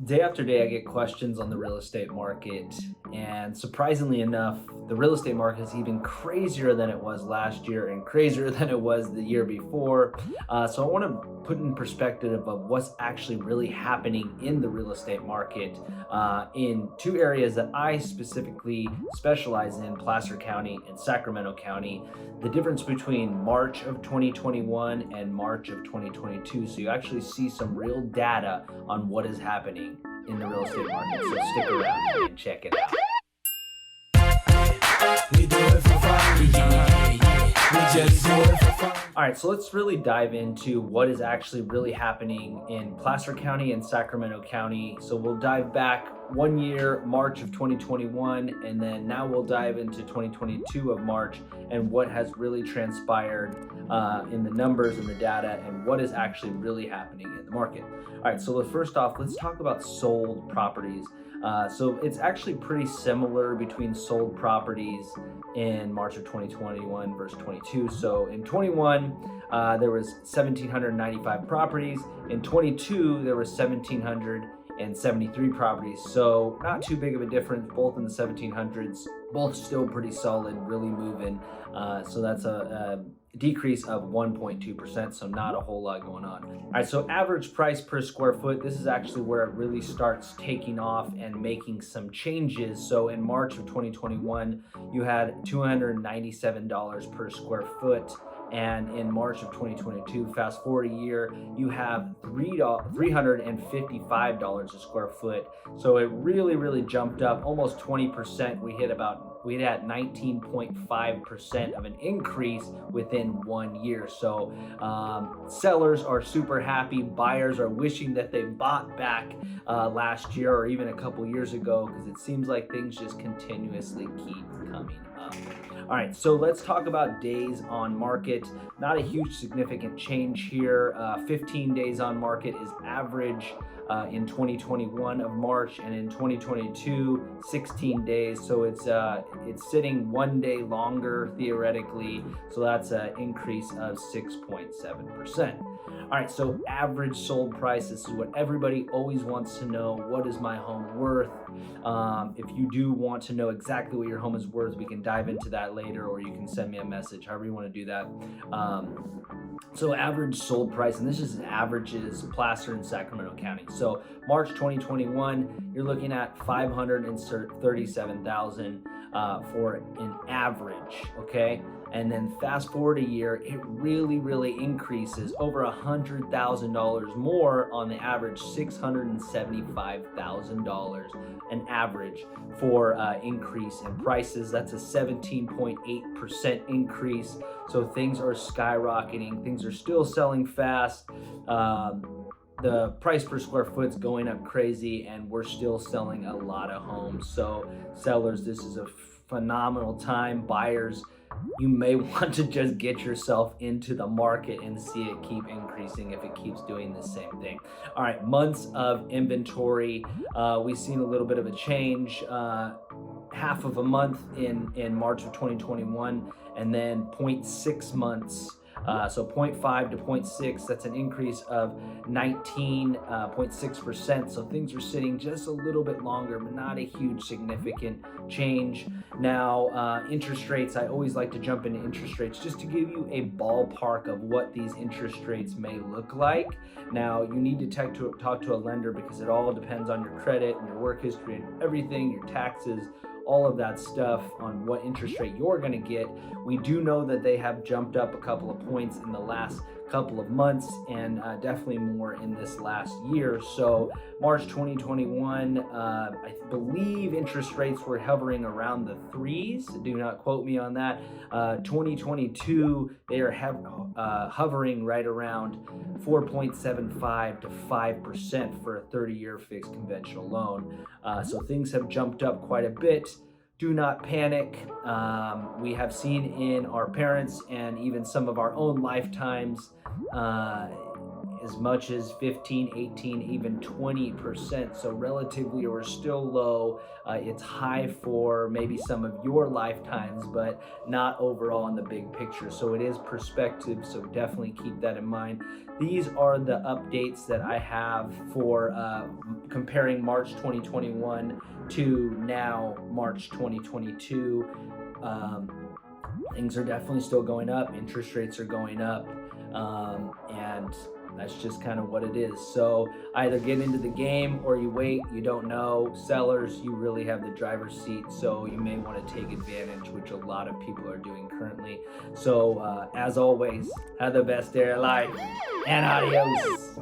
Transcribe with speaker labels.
Speaker 1: Day after day, I get questions on the real estate market, and surprisingly enough, the real estate market is even crazier than it was last year and crazier than it was the year before. So I want to put in perspective of what's actually really happening in the real estate market in two areas that I specifically specialize in: Placer County and Sacramento County. The difference between March of 2021 and March of 2022. So you actually see some real data on what is happening in the real estate market. So stick around and check it out. We do it for fun. We just do it for fun. All right, so let's really dive into what is actually really happening in Placer County and Sacramento County. So we'll dive back 1 year, March of 2021, and then now we'll dive into 2022 of March and what has really transpired in the numbers and the data and what is actually really happening in the market. All right, so first off, let's talk about sold properties. So it's actually pretty similar between sold properties in March of 2021 versus 22. So in 21, there was 1,795 properties. In 22, there was 1,773 properties. So not too big of a difference, both in the 1700s, both still pretty solid, really moving. So that's a decrease of 1.2%, so not a whole lot going on. All right, so average price per square foot, this is actually where it really starts taking off and making some changes. So in March of 2021, you had $297 per square foot. And in March of 2022, fast forward a year, you have $355 a square foot. So it really jumped up almost 20%. We had 19.5% of an increase within 1 year. So sellers are super happy. Buyers are wishing that they bought back last year or even a couple years ago, because it seems like things just continuously keep coming up. All right, so let's talk about days on market. Not a huge significant change here. 15 days on market is average in 2021 of March, and in 2022, 16 days. So it's sitting 1 day longer theoretically. So that's an increase of 6.7%. All right, so average sold price. This is what everybody always wants to know. What is my home worth? If you do want to know exactly what your home is worth, we can dive into that later, or you can send me a message, however you want to do that. So average sold price, and this is averages Placer and Sacramento County. So March 2021, you're looking at $537,000 for an average, okay? And then fast forward a year, it really increases over $100,000 more on the average, $675,000 an average for increase in prices. That's a 17.8% increase. So things are skyrocketing. Things are still selling fast. The price per square foot's going up crazy, and we're still selling a lot of homes. So sellers, this is a phenomenal time. Buyers, you may want to just get yourself into the market and see it keep increasing if it keeps doing the same thing. All right, months of inventory. We've seen a little bit of a change. Half of a month in March of 2021, and then 0.6 months. So 0.5 to 0.6, that's an increase of 19.6%. So things are sitting just a little bit longer, but not a huge significant change. Now, interest rates, I always like to jump into interest rates just to give you a ballpark of what these interest rates may look like. Now, you need to talk to a lender, because it all depends on your credit and your work history and everything, your taxes, all of that stuff on what interest rate you're going to get. We do know that they have jumped up a couple of points in the last couple of months, and definitely more in this last year. So March 2021, I believe interest rates were hovering around the threes. Do not quote me on that. 2022, they are hovering right around 4.75 to 5% for a 30-year fixed conventional loan. So things have jumped up quite a bit. Do not panic. We have seen in our parents and even some of our own lifetimes, as much as 15, 18, even 20%. So relatively, we're still low. It's high for maybe some of your lifetimes, but not overall in the big picture. So it is perspective, so definitely keep that in mind. These are the updates that I have for comparing March 2021 to now March 2022. Things are definitely still going up. Interest rates are going up, and that's just kind of what it is. So either get into the game or you wait. You don't know. Sellers, you really have the driver's seat, so you may want to take advantage, which a lot of people are doing currently. So as always, have the best day of life, and adios.